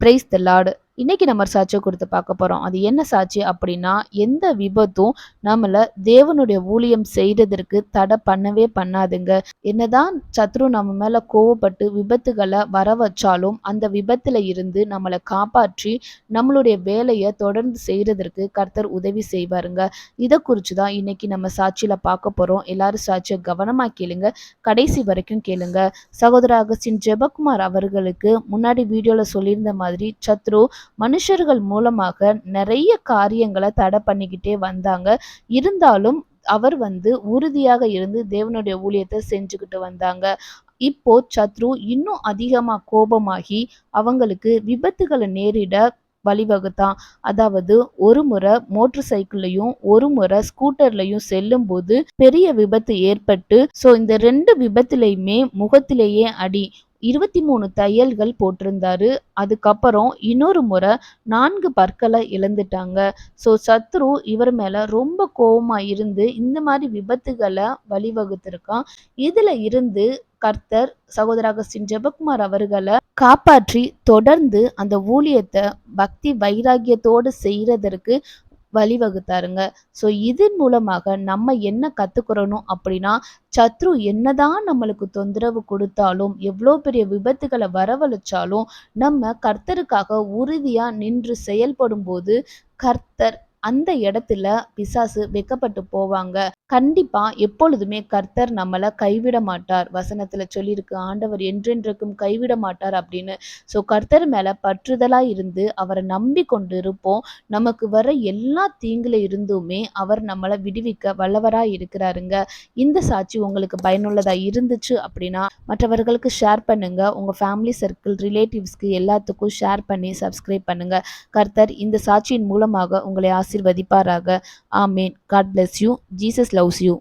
Praise the Lord. இன்னைக்கு நம்ம சாட்சியை கொடுத்து பார்க்க போறோம். அது என்ன சாட்சி அப்படின்னா, எந்த விபத்தும் நம்மள தேவனுடைய ஊழியம் செய்யறதற்கு தடை பண்ணவே பண்ணாதுங்க. என்னதான் சத்ரு நம்ம மேல கோவப்பட்டு விபத்துகளை வர வச்சாலும் அந்த விபத்துல இருந்து நம்மளை காப்பாற்றி நம்மளுடைய வேலையை தொடர்ந்து செய்யறதற்கு கர்த்தர் உதவி செய்வாருங்க. இதை குறித்து தான் இன்னைக்கு நம்ம சாட்சியில பார்க்க போறோம். எல்லாரும் சாட்சியை கவனமா கேளுங்க, கடைசி வரைக்கும் கேளுங்க. சகோதரர் அகஸ்டின் ஜெபக்குமார் அவர்களுக்கு முன்னாடி வீடியோல சொல்லியிருந்த மாதிரி சத்ரு மனுஷர்கள் மூலமாக நிறைய காரியங்களை தடை பண்ணிக்கிட்டே வந்தாங்க. இருந்தாலும் அவர் உறுதியாக இருந்து தேவனுடைய ஊழியத்தை செஞ்சுக்கிட்டு வந்தாங்க. இப்போ சத்ரு இன்னும் அதிகமா கோபமாகி அவங்களுக்கு விபத்துகளை நேரிட வழிவகுத்தான். அதாவது ஒரு முறை மோட்டர் சைக்கிள்லையும் ஒரு முறை ஸ்கூட்டர்லையும் செல்லும் போது பெரிய விபத்து ஏற்பட்டு இந்த 2 விபத்துலையுமே முகத்திலேயே அடி, 23 தையல்கள் போட்டிருந்தாரு. அதுக்கப்புறம் இன்னொரு முறை 4 பற்களை இழந்துட்டாங்க. சத்ரு இவர் மேல ரொம்ப கோபமா இருந்து இந்த மாதிரி விபத்துகளை வழிவகுத்திருக்கான். இதுல இருந்து கர்த்தர் சகோதரர் அகஸ்டின் ஜெபக்குமார் அவர்களை காப்பாற்றி தொடர்ந்து அந்த ஊழியத்தை பக்தி வைராகியத்தோடு செய்யறதற்கு வழிவகுத்தாருங்க. இதன் மூலமாக நம்ம என்ன கத்துக்கிறோம் அப்படின்னா, சத்ரு என்னதான் நம்மளுக்கு தொந்தரவு கொடுத்தாலும் எவ்வளோ பெரிய விபத்துகளை வரவழைச்சாலும் நம்ம கர்த்தருக்காக உறுதியா நின்று செயல்படும் போது கர்த்தர் அந்த இடத்துல பிசாசு வெக்கப்பட்டு போவாங்க. கண்டிப்பா எப்பொழுதுமே கர்த்தர் நம்மளை கைவிட மாட்டார். வசனத்துல சொல்லியிருக்கு, ஆண்டவர் என்றென்றைக்கும் கைவிட மாட்டார் அப்படின்னு. கர்த்தர் மேல பற்றுதலா இருந்து அவரை நம்பி கொண்டு இருப்போம். நமக்கு வர எல்லா தீங்குல இருந்துமே அவர் நம்மளை விடுவிக்க வல்லவரா இருக்கிறாருங்க. இந்த சாட்சி உங்களுக்கு பயனுள்ளதா இருந்துச்சு அப்படின்னா மற்றவர்களுக்கு ஷேர் பண்ணுங்க. உங்க ஃபேமிலி சர்க்கிள், ரிலேட்டிவ்ஸ்க்கு எல்லாத்துக்கும் ஷேர் பண்ணி சப்ஸ்கிரைப் பண்ணுங்க. கர்த்தர் இந்த சாட்சியின் மூலமாக உங்களை ஆசீர்வதிப்பாராக. ஆமேன். God bless you. Jesus loves you.